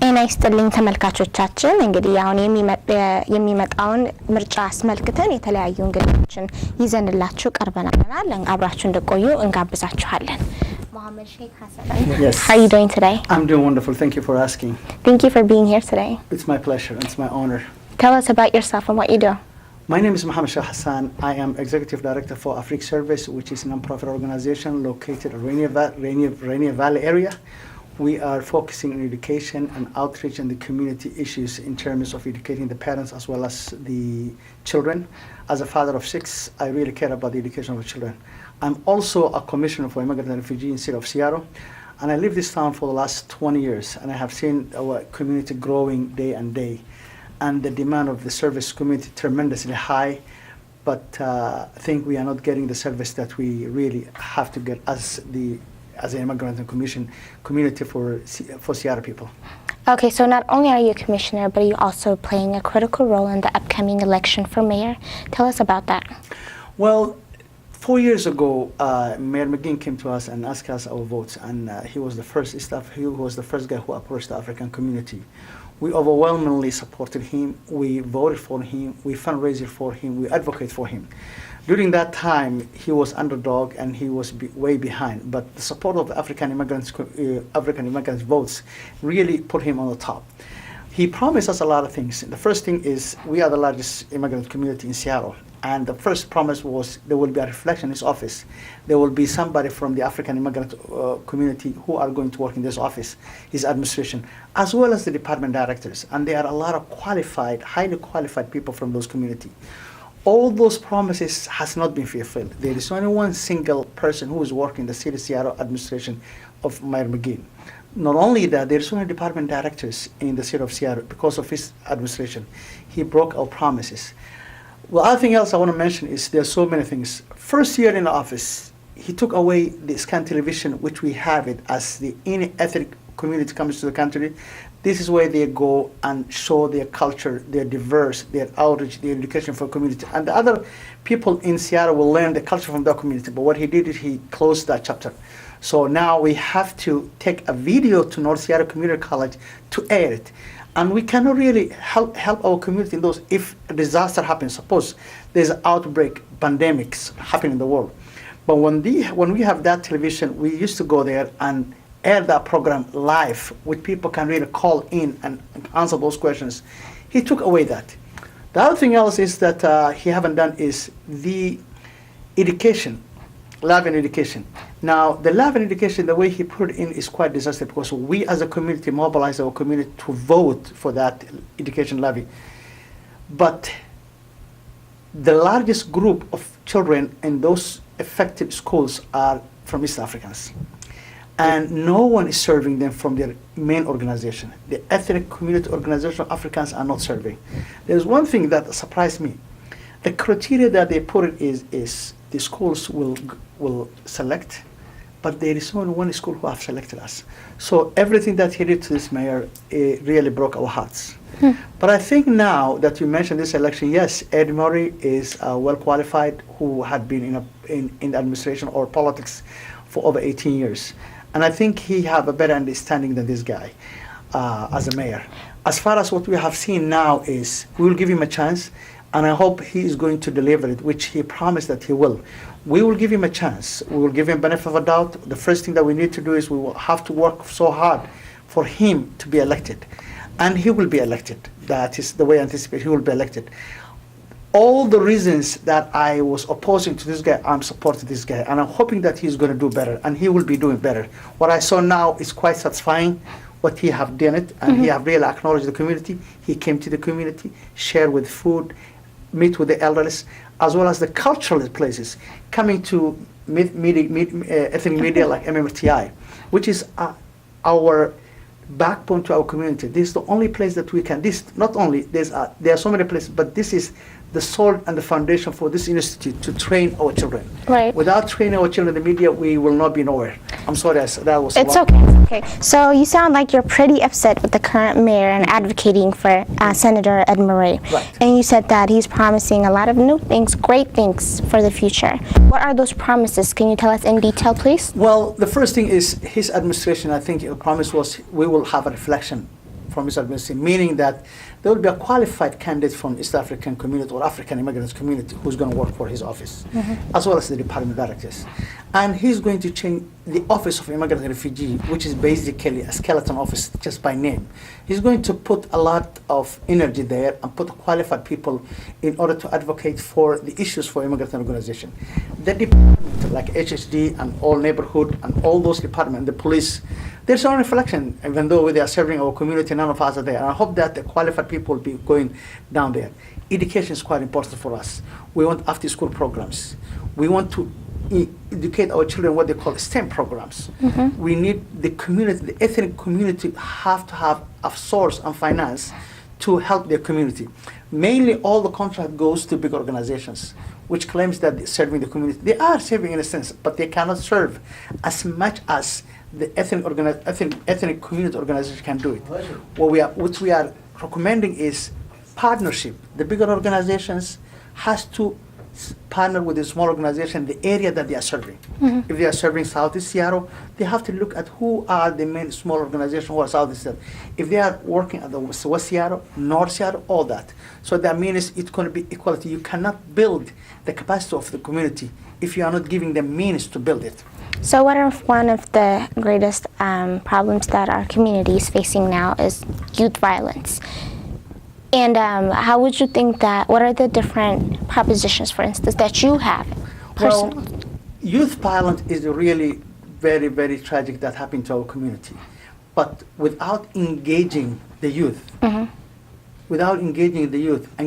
ጤና ይስጥልኝ ተመልካቾቻችን እንግዲህ አሁን የሚመጣውን ምርጫ አስመልክተን የተለያዩ እንግዶችን ይዘንላችሁ ቀርበናል አብራችሁ እንድትቆዩ እንጋብዛችኋለን Mohamed Sheikh Hassan. Yes. How are you doing today? I'm doing wonderful. Thank you for asking. Thank you for being here today. It's my pleasure. It's my honor. Tell us about yourself and what you do. My name is Mohamed Sheikh Hassan. I am Executive Director for Africa Service, which is a non-profit organization located in Rainier Valley area. We are focusing on education and outreach and the community issues in terms of educating the parents as well as the children. As a father of 6, I really care about the education of the children. I'm also a commissioner for Immigrant and Refugee in the city of Seattle. And I live this town for the last 20 years. And I have seen our community growing day and day. And the demand of the service community tremendously high. But I think we are not getting the service that we really have to get as an immigrant and community for Seattle people. Okay, so not only are you a commissioner, but you're also playing a critical role in the upcoming election for mayor. Tell us about that. Well, 4 years ago, Mayor McGinn came to us and asked us our votes, and he was the first guy who approached the African community. We overwhelmingly supported him. We voted for him. We fundraised for him. We advocated for him. During that time, he was underdog and he was way behind. But the support of African immigrants votes really put him on the top. He promised us a lot of things. The first thing is we are the largest immigrant community in Seattle. And the first promise was there will be a reflection in his office. There will be somebody from the African immigrant community who are going to work in this office, his administration, as well as the department directors. And there are a lot of highly qualified people from those communities. All those promises has not been fulfilled. There is only one single person who is working the city of Seattle administration of Mayor McGinn. Not only that, there is only department directors in the city of Seattle because of his administration. He broke our promises. Well, other thing else I want to mention is there are so many things. First year in the office, he took away the scan television, which we have it as any ethnic community comes to the country. This is where they go and show their culture, their diverse, their outreach, their education for community. And the other people in Seattle will learn the culture from their community. But what he did is he closed that chapter. So now we have to take a video to North Seattle Community College to air it. And we cannot really help our community in those if a disaster happens. Suppose there's an outbreak, pandemics happen in the world. But when we have that television, we used to go there and air that program live, which people can really call in and answer those questions. He took away that. The other thing else is that he haven't done is the education, love and education. Now, the love and education, the way he put it in is quite disastrous because we as a community mobilize our community to vote for that education levy. But the largest group of children in those affected schools are from East Africans. And no one is serving them from their main organization. The ethnic community organization of Africans are not serving. There's one thing that surprised me. The criteria that they put it is the schools will select, but there is only one school who have selected us. So everything that he did to this mayor, it really broke our hearts. But I think now that you mentioned this election, yes, Ed Murray is well qualified, who had been in the administration or politics for over 18 years. And I think he have a better understanding than this guy as a mayor. As far as what we have seen now is we will give him a chance, and I hope he is going to deliver it, which he promised that he will. We will give him a chance. We will give him benefit of a doubt. The first thing that we need to do is we will have to work so hard for him to be elected. And he will be elected. That is the way I anticipate he will be elected. All the reasons that I was opposing to this guy, I'm supporting this guy. And I'm hoping that he's going to do better. And he will be doing better. What I saw now is quite satisfying. What he have done it. And he have really acknowledged the community. He came to the community, shared with food, meet with the elderly, as well as the cultural places, coming to ethnic media like MMTI, which is our backbone to our community. This is the only place that we can, there are so many places, but this is the soul and the foundation for this institute to train our children. Right. Without training our children in the media, we will not be nowhere. I'm sorry, that was It's okay. Okay. So you sound like you're pretty upset with the current mayor and advocating for Senator Ed Murray. Right. And you said that he's promising a lot of new things, great things for the future. What are those promises? Can you tell us in detail, please? Well, the first thing is his administration, I think the promise was we will have a reflection from East African, meaning that there will be a qualified candidate from East African community or African immigrants community who's going to work for his office, as well as the department directors. And he's going to change the Office of Immigrant and Refugee, which is basically a skeleton office just by name. He's going to put a lot of energy there and put qualified people in order to advocate for the issues for immigrant organization. The department, like HSD and all neighborhood and all those departments, the police, there's no reflection, even though they are serving our community, none of us are there. And I hope that the qualified people will be going down there. Education is quite important for us. We want after-school programs. We want to educate our children what they call STEM programs. We need the community, the ethnic community have to have a source and finance to help their community. Mainly all the contract goes to big organizations, which claims that they're serving the community. They are serving in a sense, but they cannot serve as much as the ethnic community organization can do it. What we are recommending is partnership. The bigger organizations has to partner with a small organization, the area that they are serving. If they are serving Southeast Seattle, they have to look at who are the main small organizations who are Southeast Seattle. If they are working at the West Seattle, North Seattle, all that. So that means it's going to be equality. You cannot build the capacity of the community if you are not giving them means to build it. So what are one of the greatest problems that our community is facing now is youth violence? And how would you think that, what are the different propositions, for instance, that you have personally? Well, youth violence is really very, very tragic that happened to our community. But without engaging the youth, and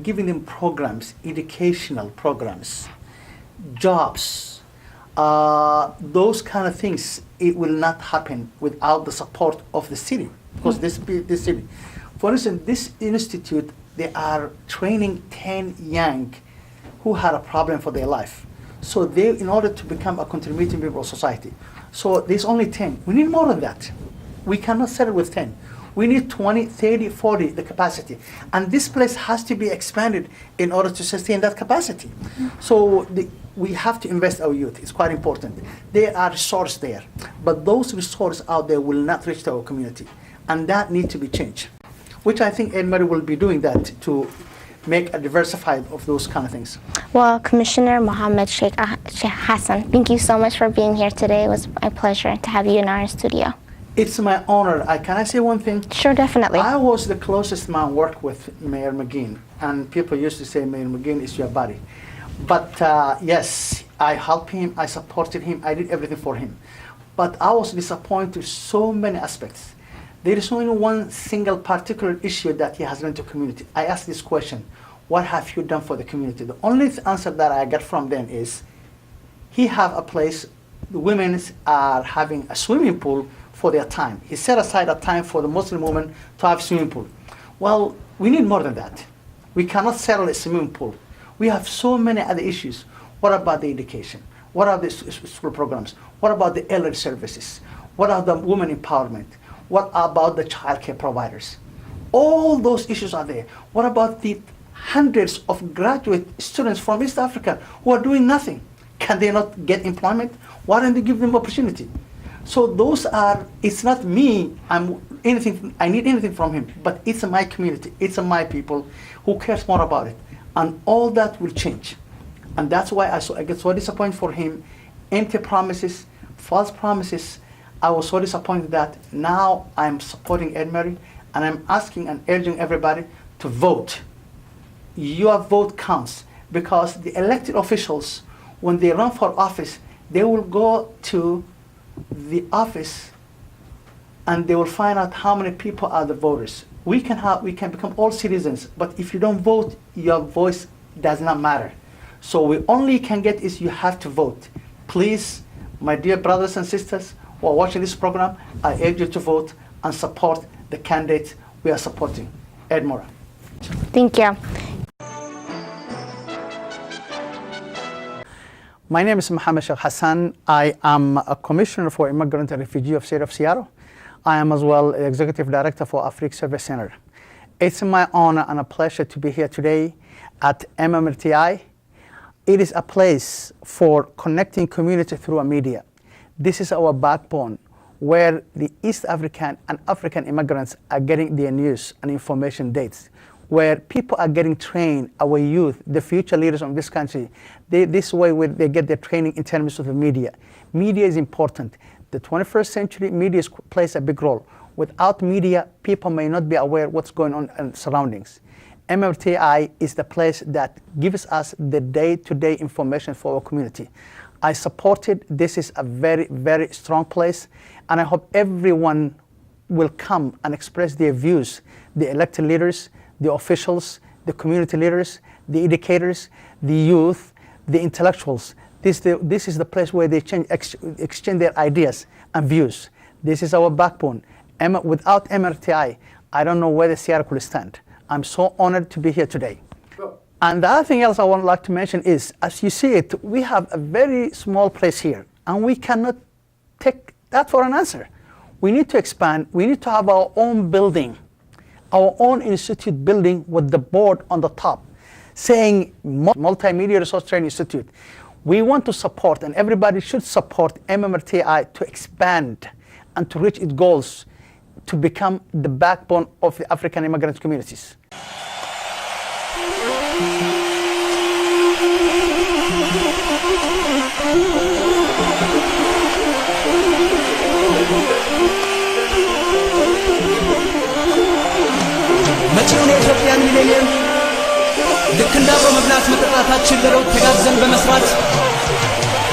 giving them programs, educational programs, jobs, those kind of things, it will not happen without the support of the city. Because this city, for instance, this institute, they are training 10 young who had a problem for their life. So they, in order to become a contributing member of society. So there's only 10. We need more than that. We cannot settle with 10. We need 20, 30, 40, the capacity. And this place has to be expanded in order to sustain that capacity. So we have to invest our youth. It's quite important. There are resources there. But those resources out there will not reach our community. And that needs to be changed, which I think Edmary will be doing that to make a diversified of those kind of things. Well, Commissioner Mohamed Sheikh Hassan, thank you so much for being here today. It was my pleasure to have you in our studio. It's my honor. Can I say one thing? Sure, definitely. I was the closest man work with Mayor McGinn, and people used to say Mayor McGinn is your buddy. But yes, I helped him, I supported him, I did everything for him. But I was disappointed in so many aspects. There is only one single particular issue that he has done to community. I asked this question, what have you done for the community? The only answer that I got from them is, he have a place, the women are having a swimming pool for their time. He set aside a time for the Muslim women to have swimming pool. Well, we need more than that. We cannot settle a swimming pool. We have so many other issues. What about the education? What are the school programs? What about the elder services? What are the women empowerment? What about the child care providers? All those issues are there. What about the hundreds of graduate students from East Africa who are doing nothing? Can they not get employment? Why don't they give them opportunity? So those are, it's not me, I need anything from him, but it's my community, it's my people who cares more about it. And all that will change. And that's why I get so disappointed for him. Empty promises, false promises. I was so disappointed that now I'm supporting Edmary, and I'm asking and urging everybody to vote. Your vote counts, because the elected officials, when they run for office, they will go to the office and they will find out how many people are the voters. We can become all citizens, but if you don't vote, your voice does not matter. So we only can get is you have to vote. Please, my dear brothers and sisters who are watching this program, I urge you to vote and support the candidate we are supporting, Edmora. Thank you. My name is Mohamed Sheikh Hassan. I am a Commissioner for Immigrant and Refugee of State of Seattle. I am as well Executive Director for Africa Service Center. It's my honor and a pleasure to be here today at MMRTI. It is a place for connecting community through a media. This is our backbone. where the East African and African immigrants are getting their news and information dates, where people are getting trained, our youth, the future leaders of this country. This way they get their training in terms of the media. Media is important. The 21st century, media plays a big role. Without media, people may not be aware what's going on in surroundings. MRTI is the place that gives us the day-to-day information for our community. I support it. This is a very, very strong place, and I hope everyone will come and express their views, the elected leaders, the officials, the community leaders, the educators, the youth, the intellectuals. This is the place where they exchange their ideas and views. This is our backbone. Without MRTI, I don't know where the Sierra could stand. I'm so honored to be here today. And the other thing else I would like to mention is, as you see it, we have a very small place here, and we cannot take that for an answer. We need to expand. We need to have our own building, our own institute building with the board on the top, saying Multimedia Resource Training Institute. We want to support, and everybody should support MMRTI to expand and to reach its goals, to become the backbone of the African immigrant communities. መጪውን የኢትዮጵያን ሚሌኒየም ልክ እንደ አብሮ መብላት መጠጣታችን ለለውጥ ተጋግዘን በመስራት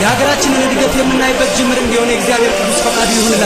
የሀገራችንን እድገት የምናይበት ጅምር እንዲሆን የእግዚአብሔር ቅዱስ ፈቃዱ ይሁንላል።